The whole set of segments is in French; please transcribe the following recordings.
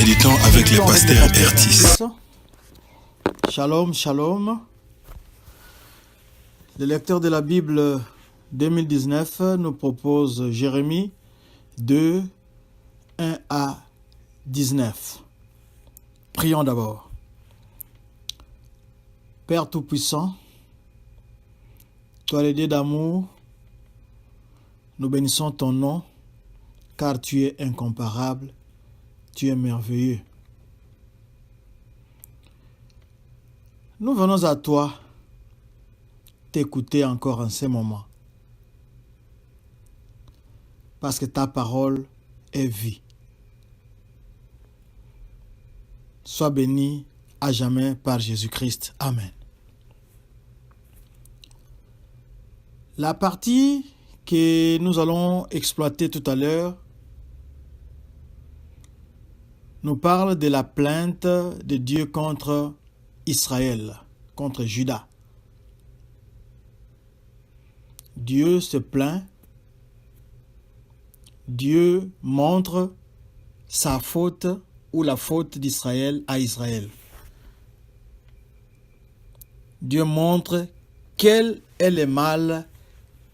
Méditons avec le pasteur Ertis. Shalom, shalom. Le lecteur de la Bible 2019 nous propose Jérémie 2, 1 à 19. Prions d'abord. Père Tout-Puissant, toi le Dieu d'amour, nous bénissons ton nom, car tu es incomparable, tu es merveilleux. Nous venons à toi t'écouter encore en ce moment, parce que ta parole est vie. Sois béni à jamais par Jésus-Christ. Amen. La partie que nous allons exploiter tout à l'heure nous parle de la plainte de Dieu contre Israël, contre Juda. Dieu se plaint, Dieu montre sa faute ou la faute d'Israël à Israël. Dieu montre quel est le mal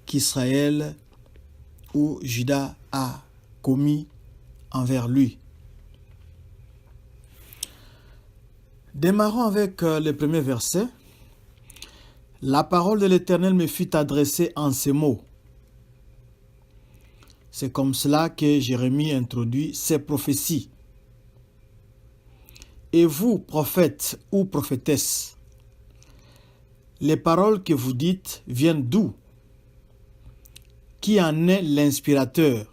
qu'Israël ou Juda a commis envers lui. Démarrons avec le premier verset. La parole de l'Éternel me fut adressée en ces mots. C'est comme cela que Jérémie introduit ses prophéties. Et vous, prophètes ou prophétesses, les paroles que vous dites viennent d'où? Qui en est l'inspirateur?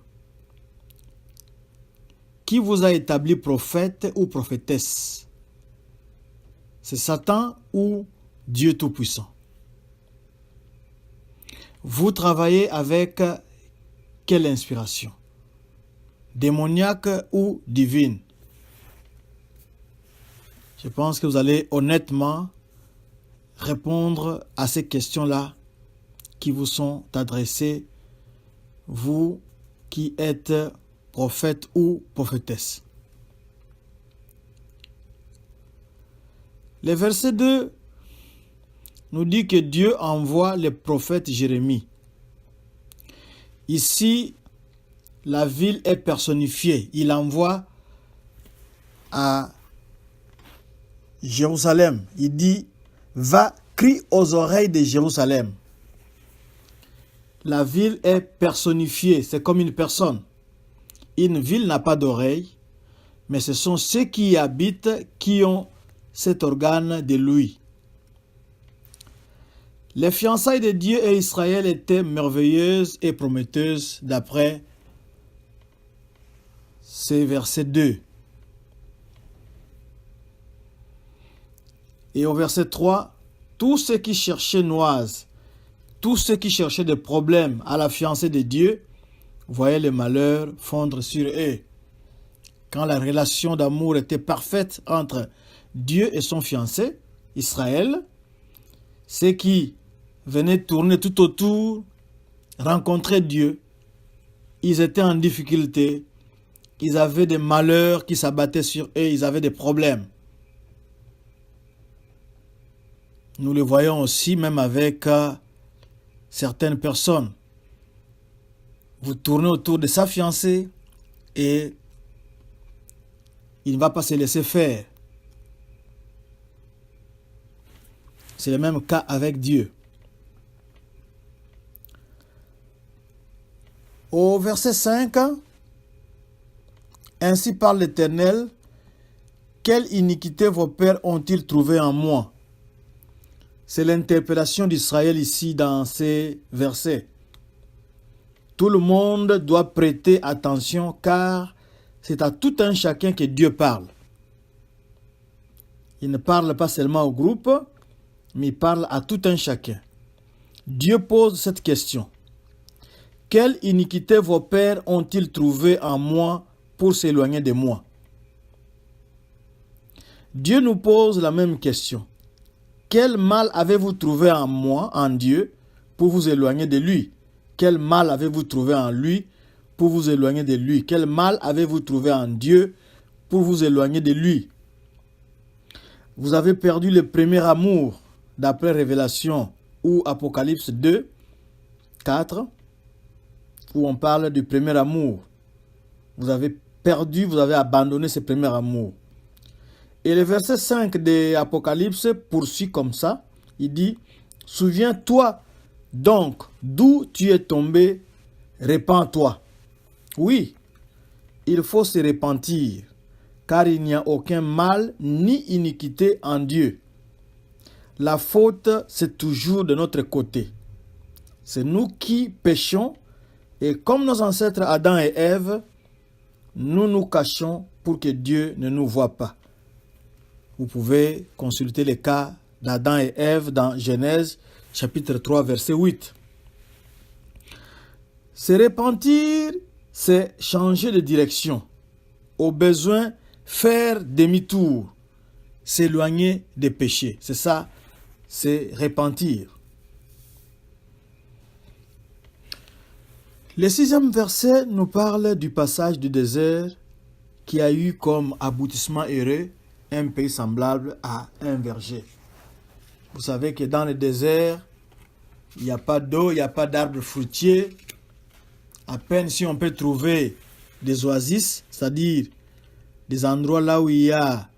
Qui vous a établi prophète ou prophétesse? C'est Satan ou Dieu Tout-Puissant? Vous travaillez avec quelle inspiration? Démoniaque ou divine? Je pense que vous allez honnêtement répondre à ces questions-là qui vous sont adressées, vous qui êtes prophète ou prophétesse. Le verset 2 nous dit que Dieu envoie le prophète Jérémie. Ici, la ville est personnifiée. Il envoie à Jérusalem. Il dit, va, crie aux oreilles de Jérusalem. La ville est personnifiée, c'est comme une personne. Une ville n'a pas d'oreilles, mais ce sont ceux qui y habitent qui ont cet organe de lui. Les fiançailles de Dieu et Israël étaient merveilleuses et prometteuses d'après ces versets 2. Et au verset 3, tous ceux qui cherchaient noise, tous ceux qui cherchaient des problèmes à la fiancée de Dieu, voyaient le malheur fondre sur eux. Quand la relation d'amour était parfaite entre Dieu et son fiancé, Israël, ceux qui venaient tourner tout autour, rencontrer Dieu, ils étaient en difficulté, ils avaient des malheurs qui s'abattaient sur eux, ils avaient des problèmes. Nous le voyons aussi même avec certaines personnes. Vous tournez autour de sa fiancée et il ne va pas se laisser faire. C'est le même cas avec Dieu. Au verset 5, ainsi parle l'Éternel, quelle iniquité vos pères ont-ils trouvé en moi? C'est l'interpellation d'Israël ici dans ces versets. Tout le monde doit prêter attention car c'est à tout un chacun que Dieu parle. Il ne parle pas seulement au groupe, mais il parle à tout un chacun. Dieu pose cette question. Quelle iniquité vos pères ont-ils trouvé en moi pour s'éloigner de moi? Dieu nous pose la même question. Quel mal avez-vous trouvé en moi, en Dieu, pour vous éloigner de lui? Quel mal avez-vous trouvé en lui pour vous éloigner de lui? Quel mal avez-vous trouvé en Dieu pour vous éloigner de lui. Vous avez perdu le premier amour, d'après Révélation ou Apocalypse 2, 4, où on parle du premier amour. Vous avez perdu, vous avez abandonné ce premier amour. Et le verset 5 de Apocalypse poursuit comme ça. Il dit, « Souviens-toi donc d'où tu es tombé, répands-toi. » Oui, il faut se repentir, car il n'y a aucun mal ni iniquité en Dieu. La faute, c'est toujours de notre côté. C'est nous qui péchons, et comme nos ancêtres Adam et Ève, nous nous cachons pour que Dieu ne nous voie pas. Vous pouvez consulter les cas d'Adam et Ève dans Genèse chapitre 3 verset 8. Se repentir, c'est changer de direction. Au besoin, faire demi-tour, s'éloigner des péchés. C'est ça, c'est repentir. Le 6e verset nous parle du passage du désert qui a eu comme aboutissement heureux un pays semblable à un verger. Vous savez que dans le désert, il n'y a pas d'eau, il n'y a pas d'arbres fruitiers. À peine si on peut trouver des oasis, c'est-à-dire des endroits là où il y a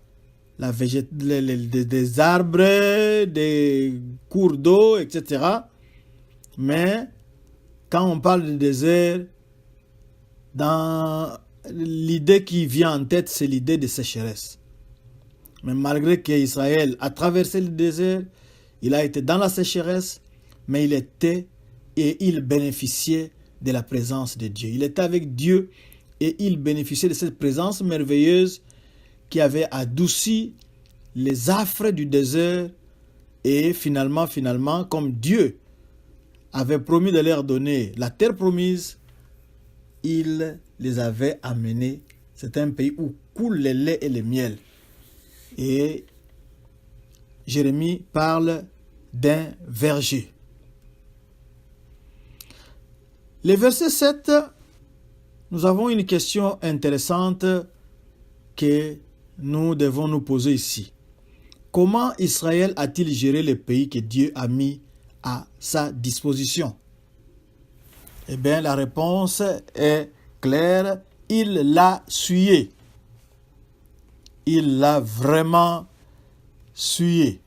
des arbres, des cours d'eau, etc. Mais quand on parle de désert, dans l'idée qui vient en tête, c'est l'idée de sécheresse. Mais malgré qu'Israël a traversé le désert, il a été dans la sécheresse, mais il était et il bénéficiait de la présence de Dieu. Il était avec Dieu et il bénéficiait de cette présence merveilleuse qui avait adouci les affres du désert. Et finalement, comme Dieu avait promis de leur donner la terre promise, il les avait amenés. C'est un pays où coule le lait et le miel. Et Jérémie parle d'un verger. Le verset 7, nous avons une question intéressante que nous devons nous poser ici. Comment Israël a-t-il géré le pays que Dieu a mis à sa disposition? Eh bien, la réponse est claire. Il l'a souillé. Il l'a vraiment souillé.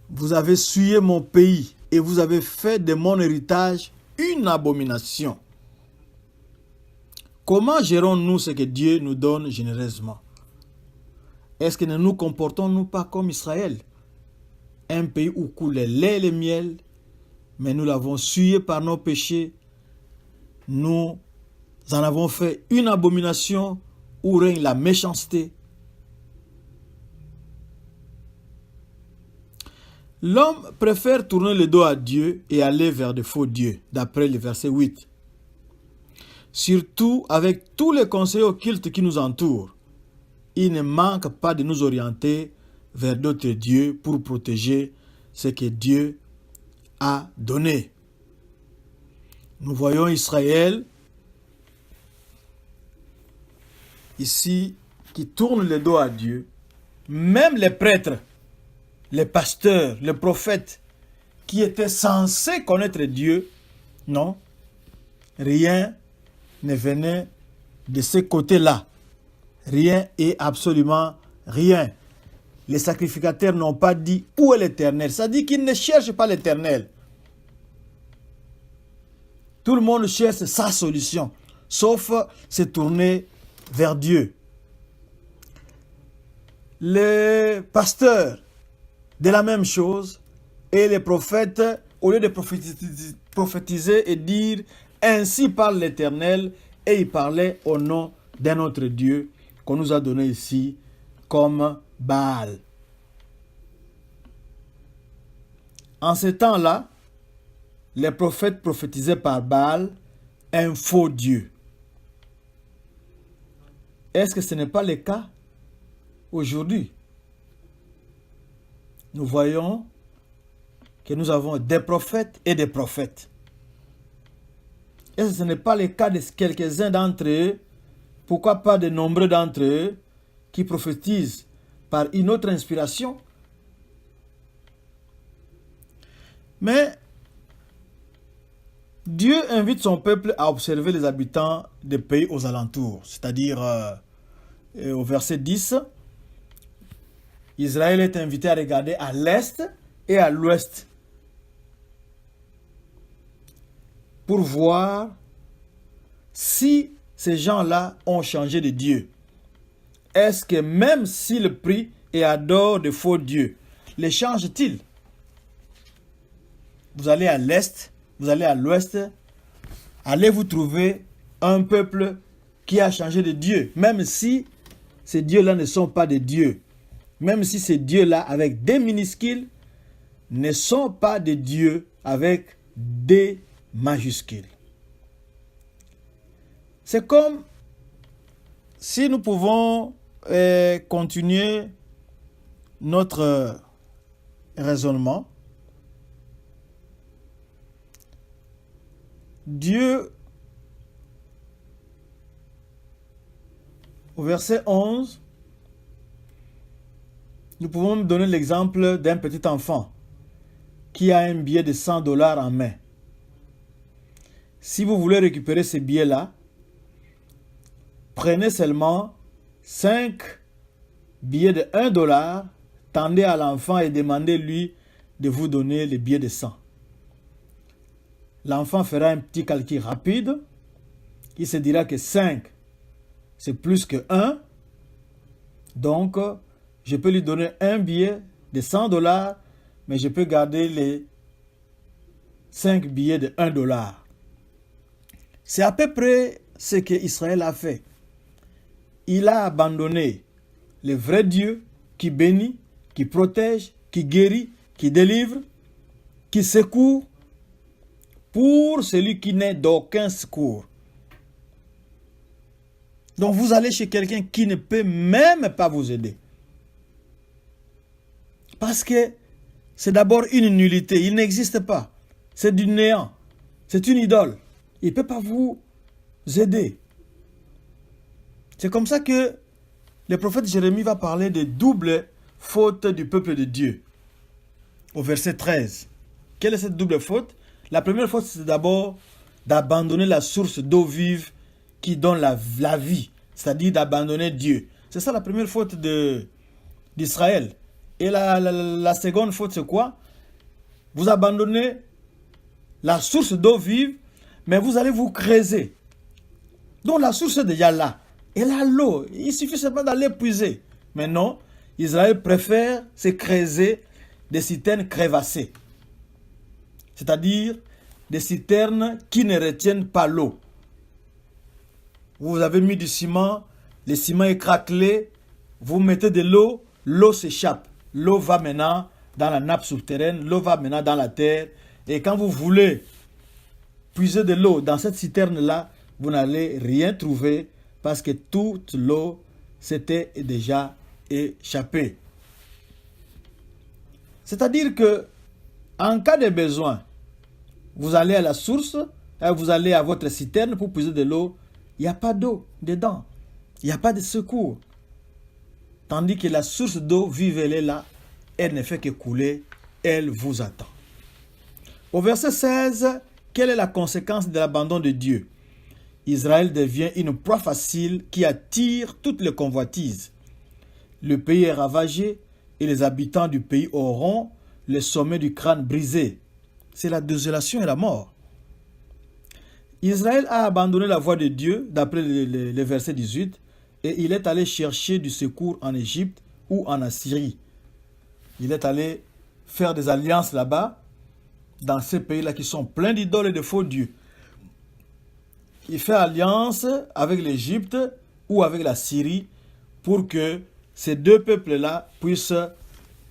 Vous avez souillé mon pays et vous avez fait de mon héritage une abomination. Comment gérons-nous ce que Dieu nous donne généreusement? Est-ce que ne nous comportons-nous pas comme Israël? Un pays où coule le lait et le miel, mais nous l'avons souillé par nos péchés. Nous en avons fait une abomination où règne la méchanceté. L'homme préfère tourner le dos à Dieu et aller vers de faux dieux, d'après le verset 8. Surtout avec tous les conseils occultes qui nous entourent, il ne manque pas de nous orienter vers d'autres dieux pour protéger ce que Dieu a donné. Nous voyons Israël ici qui tourne le dos à Dieu. Même les prêtres, les pasteurs, les prophètes qui étaient censés connaître Dieu, non, rien ne venait de ce côté-là. Rien et absolument rien. Les sacrificateurs n'ont pas dit où est l'Éternel. Ça dit qu'ils ne cherchent pas l'Éternel. Tout le monde cherche sa solution, sauf se tourner vers Dieu. Les pasteurs, de la même chose, et les prophètes, au lieu de prophétiser et dire « Ainsi parle l'Éternel », et ils parlaient au nom d'un autre Dieu qu'on nous a donné ici comme Baal. En ce temps-là, les prophètes prophétisaient par Baal, un faux Dieu. Est-ce que ce n'est pas le cas aujourd'hui? Nous voyons que nous avons des prophètes et des prophètes. et ce n'est pas le cas de quelques-uns d'entre eux, pourquoi pas de nombreux d'entre eux, qui prophétisent par une autre inspiration. Mais Dieu invite son peuple à observer les habitants des pays aux alentours, c'est-à-dire au verset 10, Israël est invité à regarder à l'est et à l'ouest pour voir si ces gens-là ont changé de Dieu. Est-ce que même s'ils prient et adorent de faux dieux, les changent-ils? Vous allez à l'est, vous allez à l'ouest, allez-vous trouver un peuple qui a changé de Dieu, même si ces dieux-là ne sont pas des dieux, même si ces dieux-là avec des minuscules ne sont pas des dieux avec des majuscules. C'est comme si nous pouvons continuer notre raisonnement. Dieu, au verset 11, nous pouvons donner l'exemple d'un petit enfant qui a un billet de $100 en main. Si vous voulez récupérer ce billet-là, prenez seulement 5 billets de $1, tendez à l'enfant et demandez-lui de vous donner les billets de 100. L'enfant fera un petit calcul rapide. Il se dira que 5, c'est plus que 1. Donc, je peux lui donner un billet de $100, mais je peux garder les 5 billets de $1. C'est à peu près ce que Israël a fait. Il a abandonné le vrai Dieu qui bénit, qui protège, qui guérit, qui délivre, qui secourt, pour celui qui n'est d'aucun secours. Donc vous allez chez quelqu'un qui ne peut même pas vous aider. Parce que c'est d'abord une nullité, il n'existe pas. C'est du néant, c'est une idole. Il ne peut pas vous aider. C'est comme ça que le prophète Jérémie va parler de double faute du peuple de Dieu. Au verset 13. Quelle est cette double faute? La première faute, c'est d'abord d'abandonner la source d'eau vive qui donne la vie, c'est-à-dire d'abandonner Dieu. C'est ça la première faute d'Israël. Et la seconde faute, c'est quoi? Vous abandonnez la source d'eau vive, mais vous allez vous creuser. Donc la source est déjà là. Et là, l'eau, il suffit seulement d'aller puiser. Mais non, Israël préfère se creuser des citernes crevassées. C'est-à-dire des citernes qui ne retiennent pas l'eau. Vous avez mis du ciment, le ciment est craquelé, vous mettez de l'eau, l'eau s'échappe. L'eau va maintenant dans la nappe souterraine, l'eau va maintenant dans la terre. Et quand vous voulez puiser de l'eau dans cette citerne-là, vous n'allez rien trouver parce que toute l'eau s'était déjà échappée. C'est-à-dire que en cas de besoin, vous allez à la source, vous allez à votre citerne pour puiser de l'eau. Il n'y a pas d'eau dedans. Il n'y a pas de secours. Tandis que la source d'eau vive, elle est là. Elle ne fait que couler. Elle vous attend. Au verset 16, quelle est la conséquence de l'abandon de Dieu? Israël devient une proie facile qui attire toutes les convoitises. Le pays est ravagé et les habitants du pays auront le sommet du crâne brisé. C'est la désolation et la mort. Israël a abandonné la voie de Dieu, d'après le verset 18, et il est allé chercher du secours en Égypte ou en Assyrie. Il est allé faire des alliances là-bas, dans ces pays-là qui sont pleins d'idoles et de faux dieux. Il fait alliance avec l'Égypte ou avec la Syrie pour que ces deux peuples-là puissent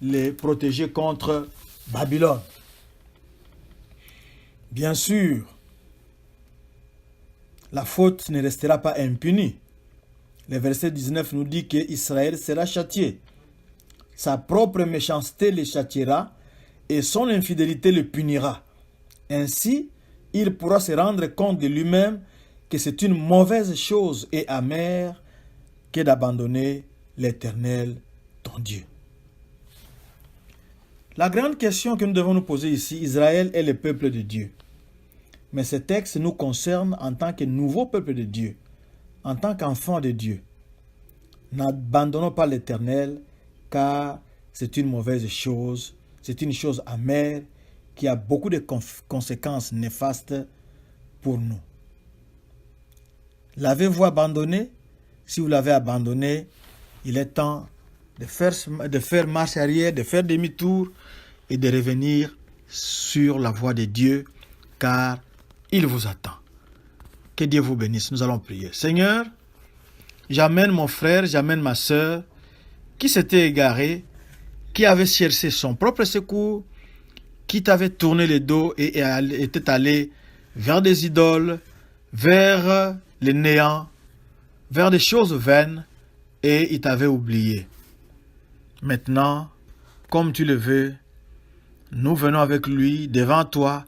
les protéger contre Babylone. Bien sûr, la faute ne restera pas impunie. Le verset 19 nous dit qu'Israël sera châtié. Sa propre méchanceté le châtiera et son infidélité le punira. Ainsi, il pourra se rendre compte de lui-même que c'est une mauvaise chose et amère que d'abandonner l'Éternel, ton Dieu. La grande question que nous devons nous poser ici, Israël est le peuple de Dieu. Mais ce texte nous concerne en tant que nouveau peuple de Dieu, en tant qu'enfants de Dieu. N'abandonnons pas l'Éternel, car c'est une mauvaise chose, c'est une chose amère qui a beaucoup de conséquences néfastes pour nous. L'avez-vous abandonné? Si vous l'avez abandonné, il est temps de faire marche arrière, de faire demi-tour et de revenir sur la voie de Dieu, car il vous attend. Que Dieu vous bénisse. Nous allons prier. Seigneur, j'amène mon frère, j'amène ma sœur, qui s'était égaré, qui avait cherché son propre secours, qui t'avait tourné le dos et était allé vers des idoles, vers le néant, vers des choses vaines, et il t'avait oublié. Maintenant, comme tu le veux, nous venons avec lui devant toi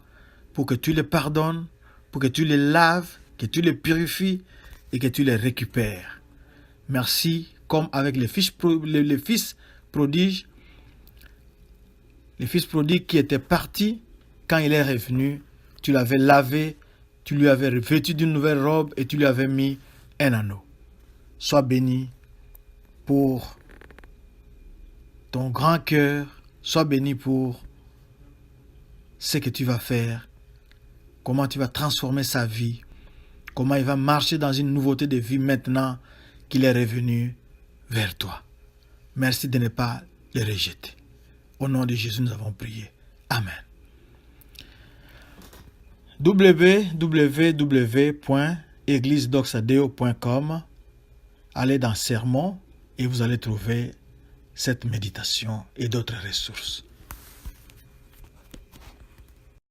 pour que tu les pardonnes, pour que tu les laves, que tu les purifies et que tu les récupères. Merci, comme avec les fils prodiges, le fils prodigue qui était parti, quand il est revenu, tu l'avais lavé, tu lui avais revêtu d'une nouvelle robe et tu lui avais mis un anneau. Sois béni pour ton grand cœur, sois béni pour ce que tu vas faire, comment tu vas transformer sa vie, comment il va marcher dans une nouveauté de vie maintenant qu'il est revenu vers toi. Merci de ne pas le rejeter. Au nom de Jésus, nous avons prié. Amen. www.églisedoxadeo.com. Allez dans Sermons et vous allez trouver cette méditation et d'autres ressources.